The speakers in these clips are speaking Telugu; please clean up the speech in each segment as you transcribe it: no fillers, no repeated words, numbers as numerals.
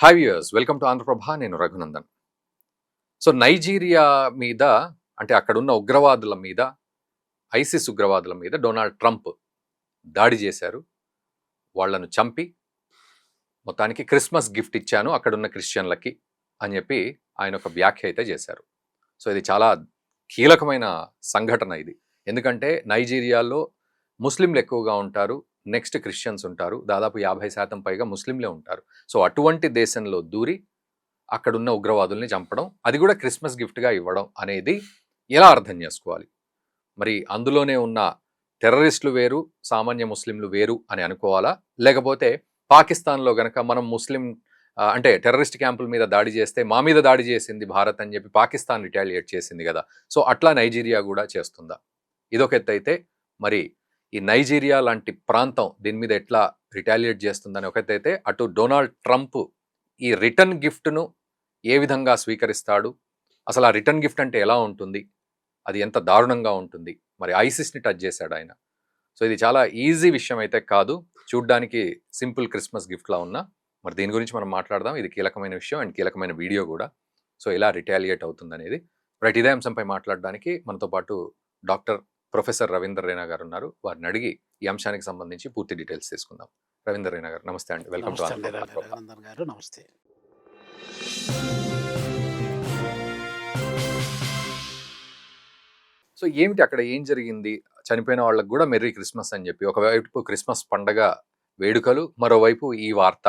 Hi viewers, welcome to Andhra Prabha. నేను రఘునందన్. సో నైజీరియా మీద, అంటే అక్కడున్న ఉగ్రవాదుల మీద, ఐసిస్ ఉగ్రవాదుల మీద డొనాల్డ్ ట్రంప్ దాడి చేశారు. వాళ్లను చంపి మొత్తానికి క్రిస్మస్ గిఫ్ట్ ఇచ్చాను అక్కడున్న క్రిస్టియన్లకి అని చెప్పి ఆయన ఒక వ్యాఖ్య అయితే చేశారు. సో ఇది చాలా కీలకమైన సంఘటన ఇది. ఎందుకంటే నైజీరియాలో ముస్లింలు ఎక్కువగా ఉంటారు, నెక్స్ట్ క్రిస్టియన్స్ ఉంటారు, దాదాపు 50% పైగా ముస్లింలే ఉంటారు. సో అటువంటి దేశంలో దూరి అక్కడున్న ఉగ్రవాదుల్ని చంపడం, అది కూడా క్రిస్మస్ గిఫ్ట్గా ఇవ్వడం అనేది ఎలా అర్థం చేసుకోవాలి? మరి అందులోనే ఉన్న టెర్రరిస్టులు వేరు, సామాన్య ముస్లింలు వేరు అని అనుకోవాలా? లేకపోతే పాకిస్తాన్లో గనక మనం ముస్లిం అంటే టెర్రరిస్ట్ క్యాంపుల మీద దాడి చేస్తే మా మీద దాడి చేసింది భారత్ అని చెప్పి పాకిస్తాన్ రిటాలియేట్ చేసింది కదా, సో అట్లా నైజీరియా కూడా చేస్తుందా? ఇదొక ఎత్తు అయితే, మరి ఈ నైజీరియా లాంటి ప్రాంతం దీని మీద ఎట్లా రిటాలియేట్ చేస్తుందని ఒక ఎత్తు అయితే, అటు డొనాల్డ్ ట్రంప్ ఈ రిటర్న్ గిఫ్ట్ను ఏ విధంగా స్వీకరిస్తాడు, అసలు ఆ రిటర్న్ గిఫ్ట్ అంటే ఎలా ఉంటుంది, అది ఎంత దారుణంగా ఉంటుంది, మరి ఐసిస్ని టచ్ చేశాడు ఆయన. సో ఇది చాలా ఈజీ విషయం అయితే కాదు, చూడ్డానికి సింపుల్ క్రిస్మస్ గిఫ్ట్లా ఉన్నా. మరి దీని గురించి మనం మాట్లాడదాం. ఇది కీలకమైన విషయం అండ్ కీలకమైన వీడియో కూడా. సో ఎలా రిటాలియేట్ అవుతుంది అనేది రైట్, ఇదే అంశంపై మాట్లాడడానికి మనతో పాటు డాక్టర్ ప్రొఫెసర్ రవీందర్ రైనా గారు ఉన్నారు. వారిని అడిగి ఈ అంశానికి సంబంధించి పూర్తి డీటెయిల్స్ తీసుకుందాం. రవీందర్ రైనా గారు నమస్తే అండి, వెల్కమ్ టు గారు. నమస్తే. సో ఏమిటి అక్కడ ఏం జరిగింది? చనిపోయిన వాళ్ళకు కూడా మెర్రీ క్రిస్మస్ అని చెప్పి, ఒకవైపు క్రిస్మస్ పండగ వేడుకలు, మరోవైపు ఈ వార్త.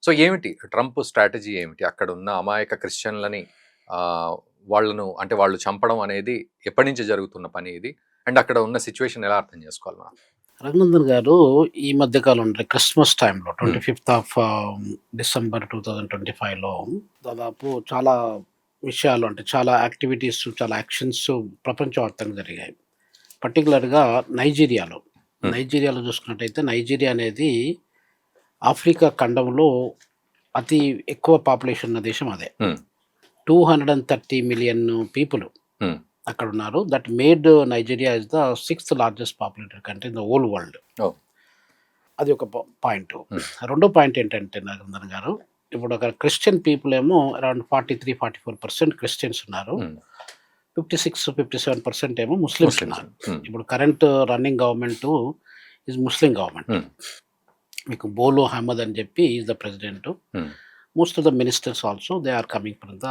సో ఏమిటి ట్రంప్ స్ట్రాటజీ ఏమిటి? అక్కడ ఉన్న అమాయక క్రిస్టియన్లని వాళ్ళను, అంటే వాళ్ళు చంపడం అనేది ఎప్పటి నుంచి జరుగుతున్న పని ఇది, అండ్ అక్కడ ఉన్న సిచ్యువేషన్ ఎలా అర్థం చేసుకోవాలి మనం? రఘునందన్ గారు, ఈ మధ్యకాలంలో క్రిస్మస్ టైంలో 25th డిసెంబర్ 2025లో దాదాపు చాలా విషయాలు, అంటే చాలా యాక్టివిటీస్, చాలా యాక్షన్స్ ప్రపంచవ్యాప్తంగా జరిగాయి. పర్టికులర్గా నైజీరియాలో చూసుకున్నట్టయితే, నైజీరియా అనేది ఆఫ్రికా ఖండంలో అతి ఎక్కువ పాపులేషన్ ఉన్న దేశం అదే. 230 మిలియన్ పీపుల్ అక్కడ ఉన్నారు. That made Nigeria is the 6th largest populated country in the whole world. అది ఒక పాయింట్. రెండో పాయింట్ ఏంటంటే నరేంద్ర గారు, ఇప్పుడు అక్కడ క్రిస్టియన్ పీపుల్ ఏమో అరౌండ్ 43-44% క్రిస్టియన్స్ ఉన్నారు. 56-57% ఏమో ముస్లిమ్స్ ఉన్నారు. ఇప్పుడు current running government is Muslim government. మీకు బోలో అహ్మద్ అని చెప్పి is the president. Most of the ministers also they are coming from the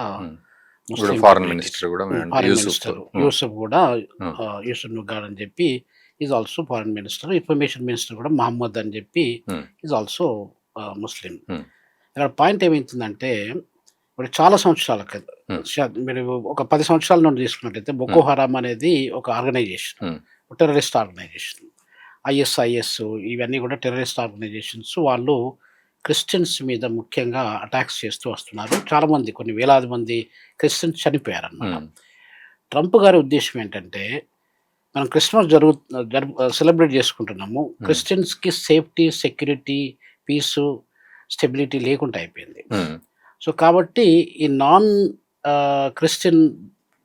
foreign minister Yusuf కూడా యూసుఫ్ నుగాడ్ అని చెప్పి is also foreign minister. Information minister కూడా మహమ్మద్ అని చెప్పి ఈజ్ ఆల్సో ముస్లిం. ఇక్కడ పాయింట్ ఏమైతుందంటే, ఇప్పుడు చాలా సంవత్సరాల మీరు ఒక 10 సంవత్సరాల నుండి తీసుకున్నట్లయితే, బొకో హరామ్ అనేది ఒక ఆర్గనైజేషన్, టెర్రరిస్ట్ ఆర్గనైజేషన్. ISIS ఇవన్నీ కూడా టెర్రరిస్ట్ ఆర్గనైజేషన్స్. వాళ్ళు క్రిస్టియన్స్ మీద ముఖ్యంగా అటాక్స్ చేస్తూ వస్తున్నారు. చాలామంది, కొన్ని వేలాది మంది క్రిస్టియన్స్ చనిపోయారన్నమాట. ట్రంప్ గారి ఉద్దేశం ఏంటంటే, మనం క్రిస్మస్ సెలబ్రేట్ చేసుకుంటున్నాము, క్రిస్టియన్స్కి సేఫ్టీ, సెక్యూరిటీ, పీసు, స్టెబిలిటీ లేకుండా అయిపోయింది. సో కాబట్టి ఈ నాన్ క్రిస్టియన్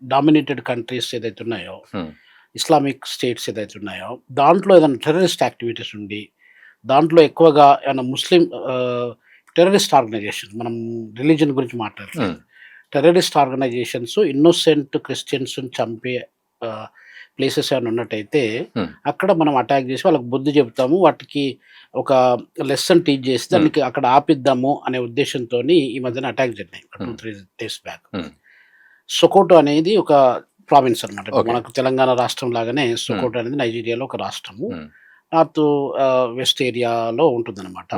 డామినేటెడ్ కంట్రీస్ ఏదైతే ఉన్నాయో, ఇస్లామిక్ స్టేట్స్ ఏదైతే ఉన్నాయో, దాంట్లో ఏదైనా టెర్రరిస్ట్ యాక్టివిటీస్ ఉండి, దాంట్లో ఎక్కువగా ఏమైనా ముస్లిం టెర్రరిస్ట్ ఆర్గనైజేషన్, మనం రిలీజన్ గురించి మాట్లాడుతున్నాం, టెర్రరిస్ట్ ఆర్గనైజేషన్స్ ఇన్నోసెంట్ క్రిస్టియన్స్ చంపే ప్లేసెస్ ఏమైనా ఉన్నట్టయితే, అక్కడ మనం అటాక్ చేసి వాళ్ళకి బుద్ధి చెబుతాము, వాటికి ఒక లెసన్ టీచ్ చేసి దానికి అక్కడ ఆపిద్దాము అనే ఉద్దేశంతో ఈ మధ్యన అటాక్ జరిగినాయి 2-3 days బ్యాక్. సొకోటో అనేది ఒక ప్రావిన్స్ అనమాట. మనకు తెలంగాణ రాష్ట్రం లాగానే సొకోటో అనేది నైజీరియాలో ఒక రాష్ట్రము, నార్త్ వెస్ట్ ఏరియాలో ఉంటుందన్నమాట.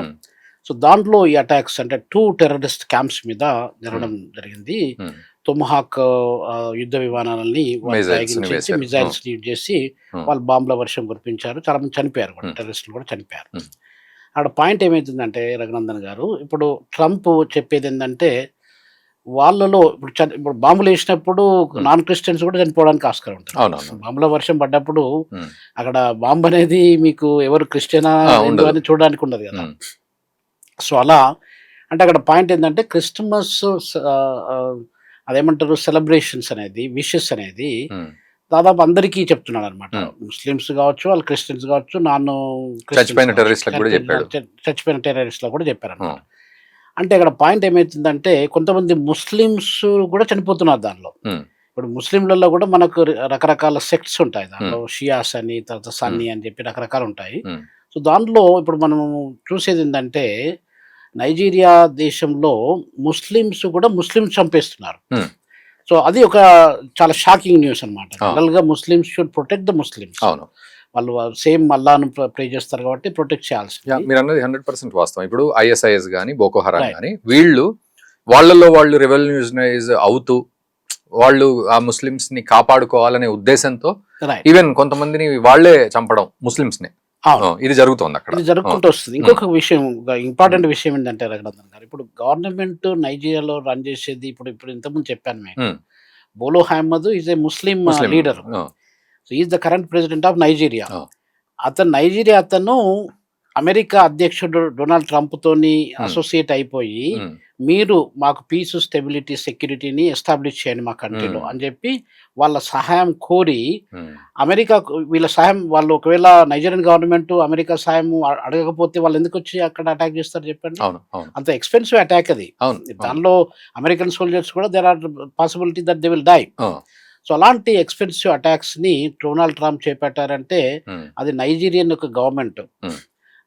సో దాంట్లో ఈ అటాక్స్, అంటే 2 టెర్రరిస్ట్ క్యాంప్స్ మీద జరగడం జరిగింది. తొమహాక్ యుద్ధ విమానాలని మిజైల్స్ యూజ్ చేసి వాళ్ళు బాంబుల వర్షం కురిపించారు. చాలా మంది చనిపోయారు కూడా, టెర్రరిస్టులు కూడా చనిపోయారు. అక్కడ పాయింట్ ఏమైతుందంటే రఘునందన్ గారు, ఇప్పుడు ట్రంప్ చెప్పేది ఏంటంటే, వాళ్ళలో ఇప్పుడు బాంబులు వేసినప్పుడు నాన్ క్రిస్టియన్స్ కూడా చనిపోవడానికి ఆస్కారం ఉంటుంది. బాంబుల వర్షం పడ్డప్పుడు అక్కడ బాంబు అనేది మీకు ఎవరు క్రిస్టియనా అని చూడడానికి ఉండదు కదా. సో అలా అంటే అక్కడ పాయింట్ ఏంటంటే, క్రిస్మస్ అదేమంటారు సెలబ్రేషన్స్ అనేది, విషెస్ అనేది దాదాపు అందరికీ చెప్తున్నాడు అనమాట. ముస్లిమ్స్ కావచ్చు, వాళ్ళు క్రిస్టియన్స్ కావచ్చు, చచ్చిపోయిన టెర్రరిస్ట్లకు కూడా చెప్పారు అనమాట. అంటే అక్కడ పాయింట్ ఏమైతుందంటే కొంతమంది ముస్లిమ్స్ కూడా చనిపోతున్నారు దానిలో. ఉమ్, ఇప్పుడు ముస్లింలలో కూడా మనకు రకరకాల సెక్ట్స్ ఉంటాయి. దాంట్లో ఉమ్, షియాస్ అని, తర్వాత సన్నీ అని చెప్పి రకరకాలు ఉంటాయి. ఉమ్, సో దాంట్లో ఇప్పుడు మనం చూసేది ఏంటంటే నైజీరియా దేశంలో ముస్లిమ్స్ కూడా ముస్లిమ్స్ చంపేస్తున్నారు. ఉమ్, సో అది ఒక చాలా షాకింగ్ న్యూస్ అనమాట. ఆ. జనరల్గా Muslims should protect the Muslims. అవును. వాళ్ళు సేమ్ అల్లాను ప్రే చేస్తారు కాబట్టి ప్రొటెక్ట్ చేయాల్సింది. మీరు అన్నది 100% వాస్తవం. ఇప్పుడు ఐఎస్ఐఎస్ కానీ బోకో హరాం Right. కానీ వీళ్ళు వాళ్ళు రెవల్యూషనైజ్ అవుతూ వాళ్ళు ఆ ముస్లిమ్స్ ని కాపాడుకోవాలనే ఉద్దేశంతో రైట్. ఈవెన్ కొంతమందిని వాళ్ళే చంపడం ముస్లిమ్స్ ని అవును. ఇది జరుగుతోంది అక్కడ. ఇది జరుగుకుంటూ వస్తుంది. ఇంకొక విషయం, ఇంపార్టెంట్ విషయం ఏంటంటే రఘునందన్ గారు, ఇప్పుడు గవర్నమెంట్ నైజీరియాలో రన్ చేసేది ఇప్పుడు ఇంతకుముందు చెప్పాను మీకు, um, Bola Ahmed is a Muslim Muslim leader. Ah, so is the current president of Nigeria. Ah. Nigeria America అధ్యక్షుడు డొనాల్డ్ ట్రంప్ తోని అసోసియేట్ అయిపోయి ఉమ్, మీరు మాకు పీస్, స్టెబిలిటీ, సెక్యూరిటీని ఎస్టాబ్లిష్ చేయండి మా కంట్రీలో అని చెప్పి వాళ్ళ సహాయం కోరి ఉమ్, అమెరికా వీళ్ళ సహాయం, వాళ్ళు ఒకవేళ నైజీరియన్ గవర్నమెంట్ అమెరికా సహాయం అడగకపోతే వాళ్ళు ఎందుకు వచ్చి అక్కడ అటాక్ చేస్తారు చెప్పండి? అవును అవును అంత ఎక్స్పెన్సివ్ అటాక్ అది. అవును అవును. దానిలో అమెరికన్ సోల్జర్స్ కూడా there are possibility that they will die. Ah, so అలాంటి ఎక్స్పెన్సివ్ అటాక్స్ ని డొనాల్డ్ ట్రంప్ చేపట్టారంటే ఉమ్, అది నైజీరియన్ యొక్క గవర్నమెంట్ ఉమ్,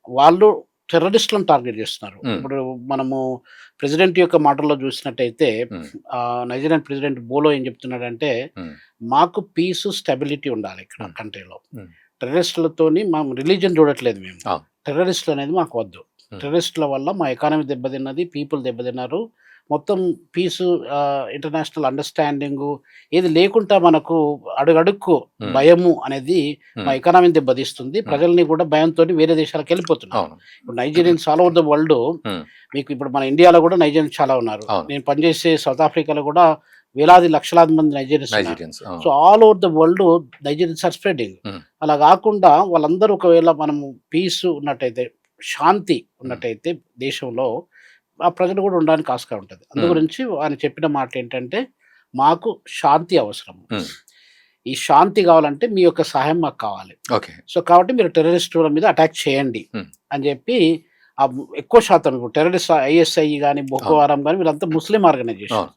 వాళ్ళు టెర్రరిస్టులను టార్గెట్ చేస్తున్నారు. ఉమ్, ఇప్పుడు మనము ప్రెసిడెంట్ యొక్క మాటల్లో చూసినట్టయితే ఉమ్, నైజీరియన్ ప్రెసిడెంట్ బోలో ఏం చెప్తున్నాడంటే ఉమ్, మాకు పీస్, స్టెబిలిటీ ఉండాలి ఇక్కడ ఉమ్. కంట్రీలో. ఉమ్. టెర్రరిస్టులతోని మా రిలీజన్ చూడట్లేదు మేము. ఆ. టెర్రరిస్టులు అనేది మాకు వద్దు. టెర్రరిస్టుల వల్ల మా ఎకానమీ దెబ్బతిన్నది, పీపుల్ దెబ్బతిన్నారు. మొత్తం పీసు, ఇంటర్నేషనల్ అండర్స్టాండింగ్ ఏది లేకుండా మనకు అడుగడుక్కు ఉమ్. భయము అనేది ఉమ్. మా ఎకానమీని దెబ్బతీస్తుంది. ప్రజల్ని కూడా భయంతో వేరే దేశాలకు వెళ్ళిపోతున్నారు. అవును. ఇప్పుడు Nigerians all over the world, um, మీకు ఇప్పుడు మన ఇండియాలో కూడా నైజీరియన్స్ చాలా ఉన్నారు. అవును. నేను పనిచేసే సౌత్ ఆఫ్రికాలో కూడా వేలాది లక్షలాది మంది నైజీరియన్స్ ఉన్నారు. Nigerians so all over the world Nigerians are spreading. Um. అలా కాకుండా వాళ్ళందరూ ఒకవేళ మనము పీస్ ఉన్నట్టయితే, శాంతి ఉన్నట్టయితే దేశంలో ఆ ప్రజలు కూడా ఉండడానికి ఆస్కారం ఉంటుంది. అందు గురించి ఆయన చెప్పిన మాట ఏంటంటే మాకు శాంతి అవసరం. ఉమ్. ఈ శాంతి కావాలంటే మీ యొక్క సహాయం మాకు కావాలి. ఓకే. సో కాబట్టి మీరు టెర్రరిస్టుల మీద అటాక్ చేయండి అని చెప్పి ఎక్కువ శాతం ఇప్పుడు టెర్రరిస్ట్ ఐఎస్ఐ కానీ బోకో హరాం కానీ వీళ్ళంతా ముస్లిం ఆర్గనైజేషన్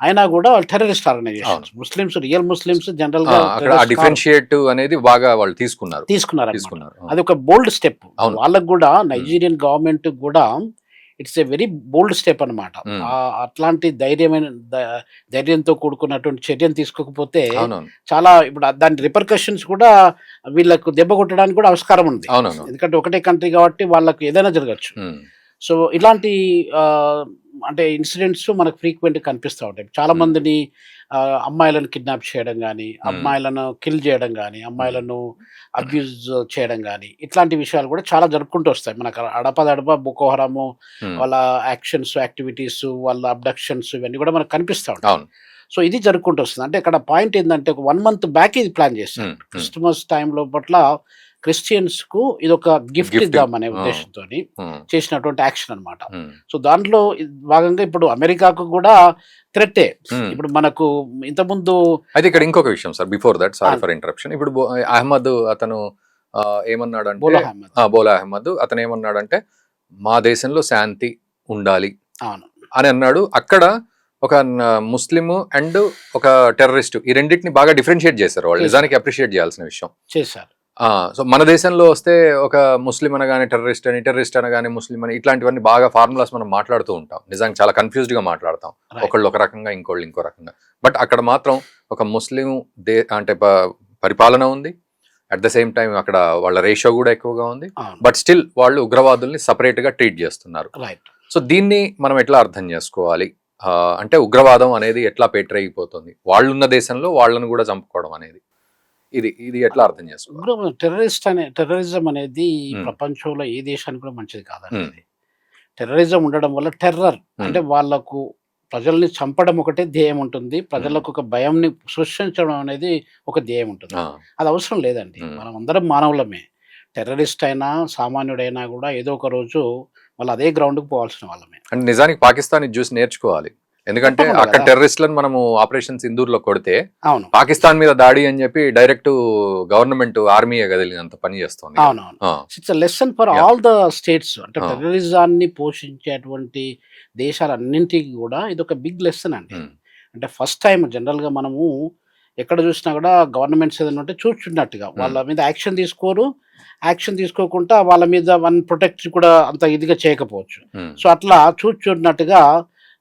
అయినా కూడా వాళ్ళు terrorist organization. Muslims, real Muslims general గా డిఫరెన్షియేట్ అనేది బాగా వాళ్ళు తీసుకున్నారు. అది ఒక బోల్డ్ స్టెప్. వాళ్ళకు కూడా నైజీరియన్ గవర్నమెంట్ కూడా it's a very bold step అనమాట. అట్లాంటి ధైర్యంతో కూడుకున్నటువంటి చర్యను తీసుకోకపోతే చాలా ఇప్పుడు దాని రిపర్కషన్స్ కూడా వీళ్ళకు దెబ్బ కొట్టడానికి కూడా ఆస్కారం ఉంది. ఎందుకంటే ఒకటే కంట్రీ కాబట్టి వాళ్ళకు ఏదైనా జరగచ్చు. సో ఇలాంటి అంటే ఇన్సిడెంట్స్ మనకు ఫ్రీక్వెంట్ కనిపిస్తూ ఉంటాయి. చాలా మందిని అమ్మాయిలను కిడ్నాప్ చేయడం కానీ, అమ్మాయిలను కిల్ చేయడం కానీ, అమ్మాయిలను అబ్యూజ్ చేయడం కానీ, ఇట్లాంటి విషయాలు కూడా చాలా జరుపుకుంటూ వస్తాయి. మనకు అడపదడప బోకో హరాము వాళ్ళ యాక్షన్స్, యాక్టివిటీస్, వాళ్ళ అబ్డక్షన్స్ ఇవన్నీ కూడా మనకు కనిపిస్తూ ఉంటాయి. సో ఇది జరుపుకుంటూ వస్తుంది. అంటే ఇక్కడ పాయింట్ ఏంటంటే ఒక 1 month బ్యాక్ ఇది ప్లాన్ చేశారు. క్రిస్మస్ టైంలో పట్ల క్రిస్టియన్స్ కు ఇది ఒక గిఫ్ట్ ఇద్దామనే ఉద్దేశంతో చేసినటువంటి యాక్షన్ అనమాట. సో దాంట్లో భాగంగా ఇప్పుడు అమెరికాకు కూడా థ్రెట్టే. ఇప్పుడు మనకు ఇంతకుముందు అయితే ఇక్కడ ఇంకొక విషయం sir, before that, sorry for interruption. ఇప్పుడు అహ్మద్ అతను ఏమన్నాడంటే, బోలా అహ్మద్ అతను ఏమన్నాడంటే మా దేశంలో శాంతి ఉండాలి అని అన్నాడు. అక్కడ ఒక ముస్లిం అండ్ ఒక టెర్రరిస్ట్ ఈ రెండింటిని బాగా డిఫరెన్షియేట్ చేశారు వాళ్ళు. నిజానికి అప్రిషియేట్ చేయాల్సిన విషయం చేశారు. సో మన దేశంలో వస్తే ఒక ముస్లిం అనగానే టెర్రరిస్ట్ అని, టెర్రరిస్ట్ అనగానే ముస్లిం అని, ఇట్లాంటివన్నీ బాగా ఫార్ములాస్ మనం మాట్లాడుతూ ఉంటాం. నిజానికి చాలా కన్ఫ్యూజ్డ్ గా మాట్లాడతాం. ఒకళ్ళు ఒక రకంగా, ఇంకోళ్ళు ఇంకో రకంగా. బట్ అక్కడ మాత్రం ఒక ముస్లిం అంటే పరిపాలన ఉంది. అట్ ద సేమ్ టైం అక్కడ వాళ్ళ రేషియో కూడా ఎక్కువగా ఉంది. బట్ స్టిల్ వాళ్ళు ఉగ్రవాదుల్ని సపరేట్ గా ట్రీట్ చేస్తున్నారు. సో దీన్ని మనం ఎట్లా అర్థం చేసుకోవాలి? అంటే ఉగ్రవాదం అనేది ఎట్లా పేటరైపోతుంది, వాళ్ళున్న దేశంలో వాళ్ళను కూడా చంపుకోవడం అనేది, ఇది ఎట్లా అర్థం చేసుకోవాలి? టెర్రరిజం అనేది ప్రపంచంలో ఏ దేశానికి కూడా మంచిది కాదండి. టెర్రరిజం ఉండడం వల్ల టెర్రర్ అంటే వాళ్ళకు ప్రజల్ని చంపడం ఒకటే ధ్యేయం ఉంటుంది. ప్రజలకు ఒక భయంని సృష్టించడం అనేది ఒక ధ్యేయం ఉంటుంది. అది అవసరం లేదండి. మనం అందరం మానవులమే. టెర్రరిస్ట్ అయినా సామాన్యుడైనా కూడా ఏదో ఒక రోజు వాళ్ళు అదే గ్రౌండ్కి పోవాల్సిన వాళ్ళమే. అంటే నిజానికి పాకిస్తాన్ చూసి నేర్చుకోవాలి. ఎందుకంటే తప్పకుండా అక్కడ కదా. టెర్రరిస్టులను మనము ఆపరేషన్ సింధూర్లో కొడితే అవును పాకిస్తాన్ మీద దాడి అని చెప్పి డైరెక్ట్ గవర్నమెంట్ ఆర్మీయే కదిలినంత పని చేస్తుంది. అవునవును ఆ, it's lesson for Yeah. All the states. అంటే ఆ. టెర్రరిజాన్ని పోషించేటువంటి దేశాలన్నింటికి కూడా ఇది ఒక బిగ్ లెసన్ అండి. ఉమ్, అంటే ఫస్ట్ టైం జనరల్గా మనము ఎక్కడ చూసినా కూడా గవర్నమెంట్స్ ఏదైనా ఉంటే చూస్తున్నట్టుగా వాళ్ళ మీద యాక్షన్ తీసుకోరు. యాక్షన్ తీసుకోకుండా వాళ్ళ మీద వన్ ప్రొటెక్ట్ కూడా అంత ఇదిగా చేయకపోవచ్చు. ఉమ్, సో అట్లా చూస్తున్నట్టుగా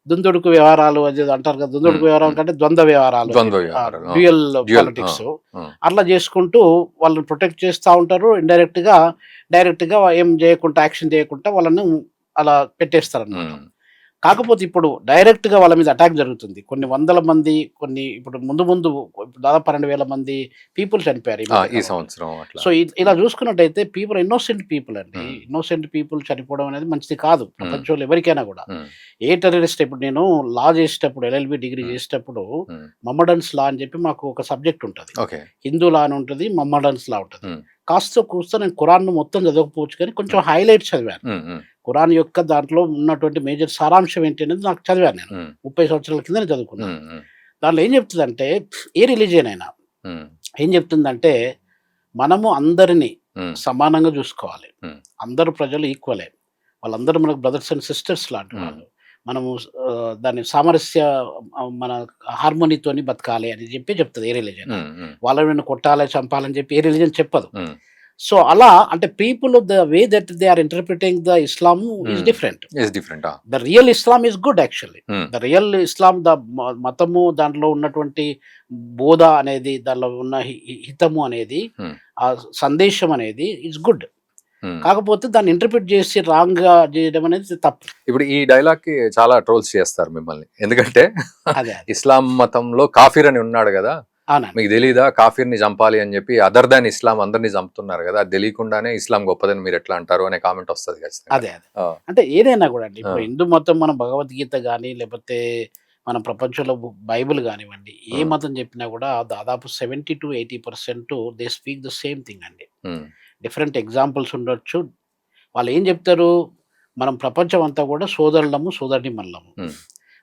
దుందుడుకు వ్యవహారాలు అది ఏదో అంటారు కదా, దుందుడుకు వ్యవహారం కంటే ద్వంద్వ వ్యవహారాలు, ద్వంద్వ వ్యవహారాలు, డ్యూయల్ Dual, పాలిటిక్స్ ఆ. అట్లా చేసుకుంటూ వాళ్ళని ప్రొటెక్ట్ చేస్తూ ఉంటారు. డైరెక్ట్గా ఏం చేయకుండా యాక్షన్ చేయకుండా వాళ్ళని అలా పెట్టేస్తారు అనమాట. ఉమ్, కాకపోతే ఇప్పుడు డైరెక్ట్‌గా వాళ్ళ మీద అటాక్ జరుగుతుంది. కొన్ని వందల మంది, ఇప్పుడు ముందు దాదాపు 12,000 మంది పీపుల్ చనిపోయారు ఈ ఆ, మధ్య ఈ కాలంలో. సంవత్సరం అట్లా. సో ఇలా చూసుకున్నట్టయితే ఇన్నోసెంట్ పీపుల్ అండి. Hmm. ఇన్నోసెంట్ పీపుల్ చనిపోవడం అనేది మంచిది కాదు ప్రపంచంలో ఎవరికైనా కూడా. ఉమ్, ఏ టెర్రరిస్ట్ ఇప్పుడు నేను లా చేసేటప్పుడు ఎల్ఎల్బి డిగ్రీ చేసేటప్పుడు ఉమ్, మమ్మడన్స్ లా అని చెప్పి మాకు ఒక సబ్జెక్ట్ ఉంటుంది. ఓకే. హిందూ లా అని ఉంటుంది, మమ్మడన్స్ లా ఉంటుంది. Hmm. కాస్త కూస్త నేను ఖురాన్ మొత్తం చదవకపోవచ్చు కానీ కొంచెం హైలైట్స్ చదివాను. ఉమ్, ఉమ్, ఖురాన్ యొక్క దాంట్లో ఉన్నటువంటి మేజర్ సారాంశం ఏంటి అనేది నాకు చదివాను నేను. ఉమ్, 30 సంవత్సరాల కింద చదువుకున్నాను. ఉమ్, ఉమ్, దాంట్లో ఏం చెప్తుందంటే ఏ రిలీజియన్ అయినా ఉమ్, ఏం చెప్తుందంటే మనము అందరినీ ఉమ్, సమానంగా చూసుకోవాలి. Hmm. అందరు ప్రజలు ఈక్వలే. వాళ్ళందరూ మనకు బ్రదర్స్ అండ్ సిస్టర్స్ లాంటి వాళ్ళు. మనము దాన్ని సామరస్య మన హార్మోనీతోని బతకాలి అని చెప్పి చెప్తుంది ఏ రిలీజియన్. ఉమ్, ఉమ్, వాళ్ళని కొట్టాలి చంపాలని చెప్పి ఏ రిలీజియన్ చెప్పదు. ఉమ్, సో అలా అంటే people the way that they are interpreting the Islam is different. It's different. The real Islam is good actually. Hmm. The real Islam మతము దాంట్లో ఉన్నటువంటి బోధ అనేది, దానిలో ఉన్న హితము అనేది, Hmm. ఆ సందేశం అనేది ఇట్స్ గుడ్. ఉమ్. కాకపోతే దాన్ని ఇంటర్ప్రిట్ చేసి రాంగ్ గా చేయడం అనేది తప్పు. ఇప్పుడు ఈ డైలాగ్ కి చాలా ట్రోల్స్ చేస్తారు మిమ్మల్ని. ఎందుకంటే అదే ఇస్లాం మతంలో కాఫీర్ అని ఉన్నాడు కదా, అవునండి. మీకు తెలీదా కాఫీర్ని చంపాలి అని చెప్పి, అదర్ దాన్ ఇస్లాం అందరినీ చంపుతున్నారు కదా, అది తెలియకుండానే ఇస్లాం గొప్పదని మీరు ఎట్లా అంటారు అనే కామెంట్ వస్తుంది ఖచ్చితంగా. అదే ఆ, అంటే ఏదైనా కూడా అండి. ఇప్పుడు ఆ. హిందూ మతం మన భగవద్గీత కానీ లేకపోతే మన ప్రపంచంలో బైబిల్ కానివ్వండి, ఏ ఆ. మతం చెప్పినా కూడా దాదాపు 70 to 80% they speak the same thing అండి. ఉమ్, డిఫరెంట్ ఎగ్జాంపుల్స్ ఉండొచ్చు. వాళ్ళు ఏం చెప్తారు, మనం ప్రపంచం అంతా కూడా సోదరులము సోదరిమణులము, ఉమ్,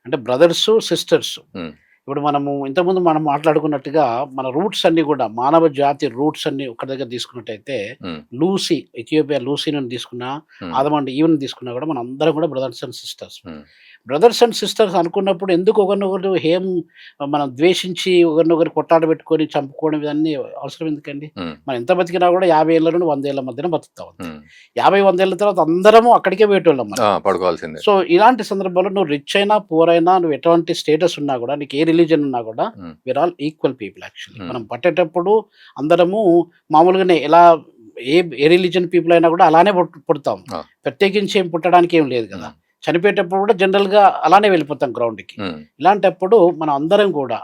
అంటే బ్రదర్స్ సిస్టర్స్. ఉమ్, ఇప్పుడు ఇంతకుముందు మనం మాట్లాడుకున్నట్టుగా మన రూట్స్ అన్ని కూడా మానవ జాతి రూట్స్ అన్ని ఒక దగ్గర తీసుకున్నట్టయితే ఉమ్, లూసీ, ఇథియోపియా లూసీని తీసుకున్నా, ఉమ్, ఆదమ్ అండ్ ఈవెన్ తీసుకున్నా కూడా మన అందరం కూడా brothers and sisters. Um, brothers and sisters అనుకున్నప్పుడు ఎందుకు ఒకరినొకరు మనం ద్వేషించి ఒకరినొకరు కొట్టాడ పెట్టుకొని చంపుకోవడం ఇవన్నీ అవసరం ఎందుకండి? ఉమ్, మనం ఎంత బతికినా కూడా 50 ఏళ్ళ నుండి 100 ఏళ్ళ మధ్యన బతుకుతాం. ఉమ్. 50-100 ఏళ్ళ తర్వాత అందరము అక్కడికే పోయేటోళ్ళం మనం. ఆ, పడుకోవాల్సిందే. సో ఇలాంటి సందర్భాల్లో నువ్వు రిచ్ అయినా పూర్ అయినా, నువ్వు ఎటువంటి స్టేటస్ ఉన్నా కూడా, నీకు ఏ రిలీజన్ ఉన్నా కూడా um, we are all equal people actually. Hmm. మనం పట్టేటప్పుడు అందరము మామూలుగానే ఎలా ఏ రిలీజన్ పీపుల్ అయినా కూడా అలానే పుడతాం. Ah. ప్రత్యేకించి ఏం పుట్టడానికి ఏం లేదు కదా. ఉమ్, చనిపోయేటప్పుడు కూడా జనరల్గా అలానే వెళ్ళిపోతాం గ్రౌండ్కి. ఉమ్, ఇలాంటప్పుడు మనం అందరం కూడా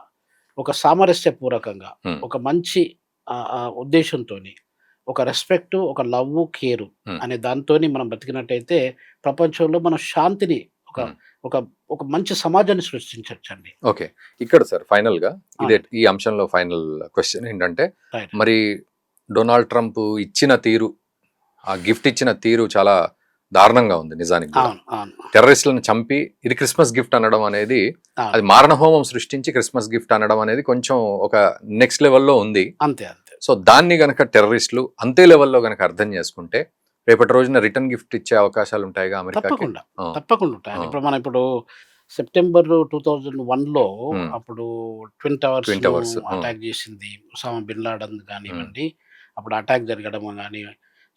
ఒక సామరస్యపూర్వకంగా, ఉమ్, ఒక మంచి ఉద్దేశంతో, ఒక రెస్పెక్ట్, ఒక లవ్, కేరు Hmm. అనే దాంతోని మనం బతికినట్టయితే ప్రపంచంలో మనం శాంతిని, ఒక Hmm. ఒక ఒక మంచి సమాజాన్ని సృష్టించవచ్చండి. ఓకే. ఇక్కడ సార్ ఫైనల్ గా ఈ అంశంలో ఫైనల్ క్వశ్చన్ ఏంటంటే, రైట్. మరి డొనాల్డ్ ట్రంప్ ఇచ్చిన తీరు, ఆ గిఫ్ట్ ఇచ్చిన తీరు చాలా దారుణంగా ఉంది నిజానికి కూడా. అవును అవును టెర్రరిస్టులను చంపి ఇది క్రిస్మస్ గిఫ్ట్ అనడం అనేది, అవును. అది మారణహోమం సృష్టించి క్రిస్మస్ గిఫ్ట్ అనడం అనేది కొంచెం ఒక నెక్స్ట్ లెవెల్లో ఉంది. అంతే అంతే. సో దాన్ని గనక టెర్రరిస్టులు అంతే లెవెల్లో గనక అర్థం చేసుకుంటే రేపటి రోజున రిటర్న్ గిఫ్ట్ ఇచ్చే అవకాశాలు ఉంటాయిగా అమెరికాకి. తప్పకుండా ఆ, తప్పకుండా ఉంటాయి. ఆ. ఇప్పుడు సెప్టెంబర్ 2001లో Hmm. అప్పుడు ట్విన్ Twin Towers, అటాక్ చేసింది ఉసామా బిన్ లాడెన్ కానివ్వండి, అప్పుడు అటాక్ జరగడం కానీ,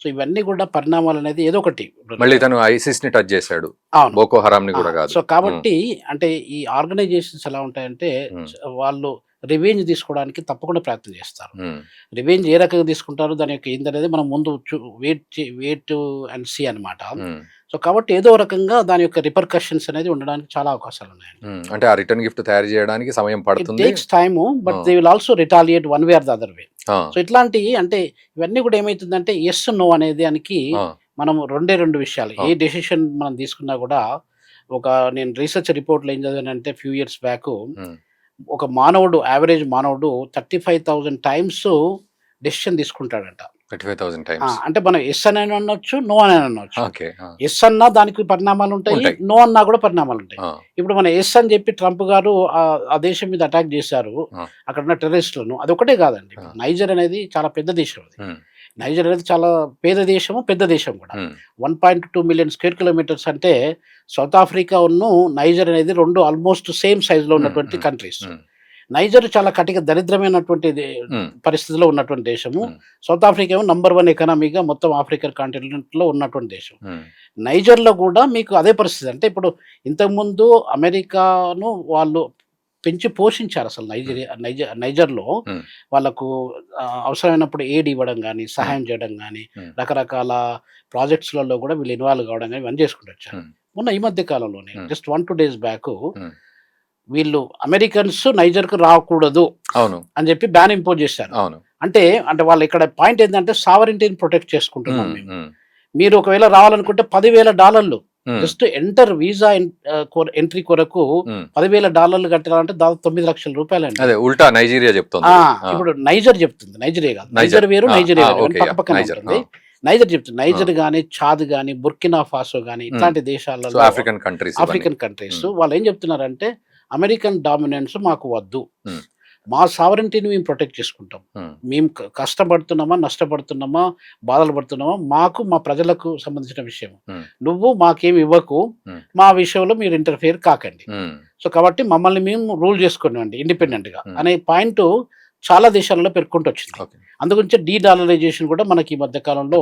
సో ఇవన్నీ కూడా పరిణామాలు అనేది ఏదో ఒకటి. మళ్ళీ తను ఐసిస్ ని టచ్ చేశాడు, అవును. బోకో హరామ్ ని కూడా కాదు. సో కాబట్టి అంటే ఈ ఆర్గనైజేషన్స్ ఎలా ఉంటాయంటే Hmm. వాళ్ళు రివెంజ్ తీసుకోవడానికి తప్పకుండా ప్రయత్నం చేస్తారు. ఉమ్, రివెంజ్ ఏ రకంగా తీసుకుంటారు, దాని యొక్క ఏందనేది మనం ముందు వెయిట్ అండ్ సీ అనమాట. ఉమ్, సో కాబట్టి ఏదో రకంగా దాని యొక్క రిపర్కషన్స్ అనేది ఉండడానికి చాలా అవకాశాలు ఉన్నాయండి. అంటే ఆ రిటర్న్ గిఫ్ట్ తయారు చేయడానికి సమయం ఇట్ పడుతుంది. Takes time, but Ah. They will also retaliate one way or the other way. Ah, so ఇట్లాంటి అంటే ఇవన్నీ కూడా ఏమవుతుందంటే ఎస్ నో అనేది దానికి ఆ, మనం రెండు విషయాలు. ఏ Ah. డెసిషన్ మనం తీసుకున్నా కూడా నేను రీసెర్చ్ రిపోర్ట్లో ఏం చదివానంటే ఫ్యూ ఇయర్స్ బ్యాక్, ఉమ్, ఒక యావరేజ్ మానవుడు 35,000 టైమ్స్ డెసిషన్ తీసుకుంటాడంట. 35,000 టైమ్స్. అంటే మనం ఎస్ అని అనొచ్చు, నో అని అనొచ్చు. ఓకే. ఎస్ అన్నా దానికి పరిణామాలు ఉంటాయి, ఉంటాయి. నో అన్నా కూడా పరిణామాలు ఉంటాయి. ఇప్పుడు మన ఎస్ అని చెప్పి ట్రంప్ గారు ఆ దేశం మీద అటాక్ చేశారు, అక్కడ ఉన్న టెర్రరిస్టులను. అదొకటే కాదండి. నైజర్ అనేది చాలా పెద్ద దేశం. అది నైజర్ అనేది చాలా పేద దేశము, పెద్ద దేశం కూడా. 1.2 మిలియన్ స్క్వేర్ కిలోమీటర్స్ అంటే సౌత్ ఆఫ్రికా ఉన్ను నైజర్ అనేది రెండు ఆల్మోస్ట్ సేమ్ సైజ్ లో ఉన్నటువంటి కంట్రీస్. నైజర్ చాలా కటిక దరిద్రమైనటువంటి పరిస్థితిలో ఉన్నటువంటి దేశము. సౌత్ ఆఫ్రికా ఏమో నంబర్ 1 ఎకనామీగా మొత్తం ఆఫ్రికన్ కాంటినెంట్ లో ఉన్నటువంటి దేశం. నైజర్ లో కూడా మీకు అదే పరిస్థితి. అంటే ఇప్పుడు ఇంతకుముందు అమెరికాను వాళ్ళు పెంచి పోషించారు అసలు నైజర్లో. వాళ్ళకు అవసరమైనప్పుడు ఎయిడ్ ఇవ్వడం కానీ, సహాయం చేయడం కానీ, రకరకాల ప్రాజెక్ట్స్లలో కూడా వీళ్ళు ఇన్వాల్వ్ కావడం కానీ ఇవన్నీ చేసుకుంటూ వచ్చారు. మొన్న ఈ మధ్య కాలంలోనే జస్ట్ 1-2 days బ్యాక్ వీళ్ళు అమెరికన్స్ నైజర్కు రాకూడదు అని చెప్పి బ్యాన్ ఇంపోజ్ చేశారు. అంటే వాళ్ళు ఇక్కడ పాయింట్ ఏంటంటే సావరింటీని ప్రొటెక్ట్ చేసుకుంటున్నాం మేము. మీరు ఒకవేళ రావాలనుకుంటే $10,000 జస్ట్ ఎంటర్ వీసా ఎంట్రీ కొరకు $10,000 కట్టాలంటే దాదాపు 9 లక్షల రూపాయలు అండి. అదే ఉల్టా నైజీరియా చెప్తుంది. ఇప్పుడు నైజర్ చెప్తుంది, నైజీరియా కాదు. నైజర్ వేరు, నైజీరియా పక్క పక్కన ఉంటుంది. నైజర్ చెప్తుంది. నైజర్ గానీ, చాద్ గానీ, బుర్కినా ఫాసో గానీ ఇట్లాంటి దేశాలలో ఆఫ్రికన్ కంట్రీస్ వాళ్ళు ఏం చెప్తున్నారంటే అమెరికన్ డామినెన్స్ మాకు వద్దు, మా సావరెంటీని మేము ప్రొటెక్ట్ చేసుకుంటాం. మేము కష్టపడుతున్నామా, నష్టపడుతున్నామా, బాధలు పడుతున్నామా, మాకు మా ప్రజలకు సంబంధించిన విషయం. నువ్వు మాకేమి ఇవ్వకు, మా విషయంలో మీరు ఇంటర్ఫియర్ కాకండి. సో కాబట్టి మమ్మల్ని మేము రూల్ చేసుకున్నాండి ఇండిపెండెంట్ గా అనే పాయింట్ చాలా దేశాలలో పెరుగుకుంటూ వచ్చింది. అందుగురించి డీడాలరైజేషన్ కూడా మనకి ఈ మధ్య కాలంలో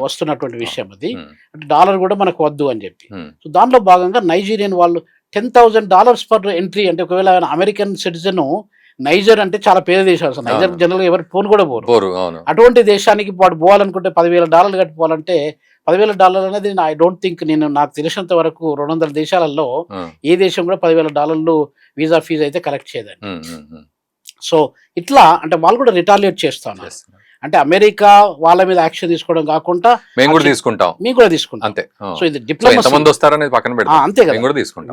వస్తున్నటువంటి విషయం. అది అంటే డాలర్ కూడా మనకు వద్దు అని చెప్పి. సో దానిలో భాగంగా నైజీరియన్ వాళ్ళు $10,000 పర్ ఎంట్రీ. అంటే ఒకవేళ అమెరికన్ సిటిజన్ నైజర్ అంటే చాలా పేద దేశం. అసలు నైజర్ జనరల్ గా ఎవరు పోను కూడా పోరు. అటువంటి దేశానికి వాడు పోవాలనుకుంటే $10,000 కట్టిపోవాలంటే $10,000 అనేది ఐ డోంట్ థింక్, నాకు తెలిసినంత వరకు 200 దేశాలలో ఏ దేశం కూడా $10,000 వీసా ఫీజు అయితే కలెక్ట్ చేయదండి. సో ఇట్లా అంటే వాళ్ళు కూడా రిటాలియేట్ చేస్తాను. అంటే అమెరికా వాళ్ళ మీద యాక్షన్ తీసుకోవడం కాకుండా మేము కూడా తీసుకుంటాం అంతే. సో ఇది డిప్లొమసీ, అంతే కదా,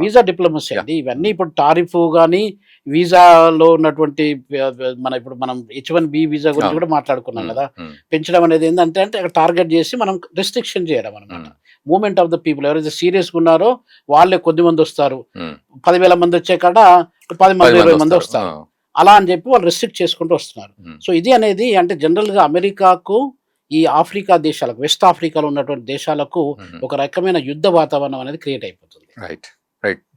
వీసా డిప్లొమసీ అండి ఇవన్నీ. ఇప్పుడు టారిఫ్ కానీ వీసాలో ఉన్నటువంటి మనం H1B వీసా గురించి కూడా మాట్లాడుకున్నాం కదా. పెంచడం అనేది ఏంటంటే అక్కడ టార్గెట్ చేసి మనం రెస్ట్రిక్షన్ చేయడం అనమాట. మూవ్మెంట్ ఆఫ్ ద పీపుల్ ఎవరైతే సీరియస్గా ఉన్నారో వాళ్ళే కొద్ది మంది వస్తారు. 10,000 మంది వచ్చే కాడ 10 మంది 20 మంది వస్తారు. అలా అని చెప్పి వాళ్ళు రెస్ట్రిక్ట్ చేసుకుంటూ వస్తున్నారు. సో ఇది అనేది అంటే జనరల్ గా అమెరికాకు ఈ ఆఫ్రికా దేశాలకు, వెస్ట్ ఆఫ్రికాలో ఉన్నటువంటి దేశాలకు ఒక రకమైన యుద్ధ వాతావరణం అనేది క్రియేట్ అయిపోతుంది. Right.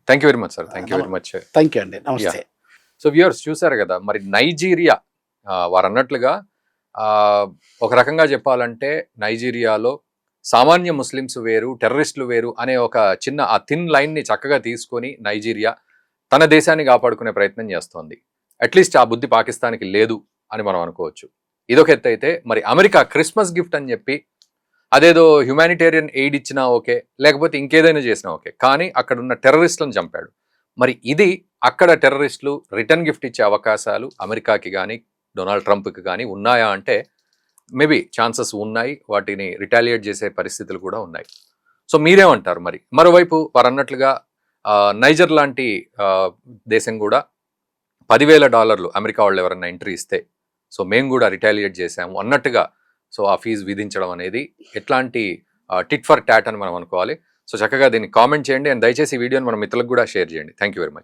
Thank you very much sir. Thank you అండి. నమస్తే. సో వ్యూవర్స్ చూసారు కదా, మరి నైజీరియా వారు అన్నట్లుగా ఒక రకంగా చెప్పాలంటే నైజీరియాలో సామాన్య ముస్లిమ్స్ వేరు, టెర్రరిస్టులు వేరు అనే ఒక చిన్న ఆ థిన్ లైన్ ని చక్కగా తీసుకొని నైజీరియా తన దేశాన్ని కాపాడుకునే ప్రయత్నం చేస్తోంది. అట్లీస్ట్ ఆ బుద్ధి పాకిస్తాన్కి లేదు అని మనం అనుకోవచ్చు. ఇదొక ఎత్తు అయితే, మరి అమెరికా క్రిస్మస్ గిఫ్ట్ అని చెప్పి అదేదో హ్యుమానిటేరియన్ ఎయిడ్ ఇచ్చినా ఓకే, లేకపోతే ఇంకేదైనా చేసినా ఓకే, కానీ అక్కడ ఉన్న టెర్రరిస్టులను చంపాడు. మరి ఇది అక్కడ టెర్రరిస్టులు రిటర్న్ గిఫ్ట్ ఇచ్చే అవకాశాలు అమెరికాకి కానీ డొనాల్డ్ ట్రంప్కి కానీ ఉన్నాయా అంటే మేబీ ఛాన్సెస్ ఉన్నాయి. వాటిని రిటాలియేట్ చేసే పరిస్థితులు కూడా ఉన్నాయి. సో మీరేమంటారు? మరి మరోవైపు వారు అన్నట్లుగా నైజర్ లాంటి దేశం కూడా $10,000 అమెరికా వాళ్ళు ఎవరన్నా ఎంట్రీ ఇస్తే సో మేము కూడా రిటాలియేట్ చేసాము అన్నట్టుగా సో ఆ ఫీజు విధించడం అనేది ఎట్లాంటి టిట్ ఫర్ టాట్ అని మనం అనుకోవాలి. సో చక్కగా దీన్ని కామెంట్ చేయండి అండ్ దయచేసి ఈ వీడియోని మన మిత్రులకు కూడా షేర్ చేయండి. Thank you very much.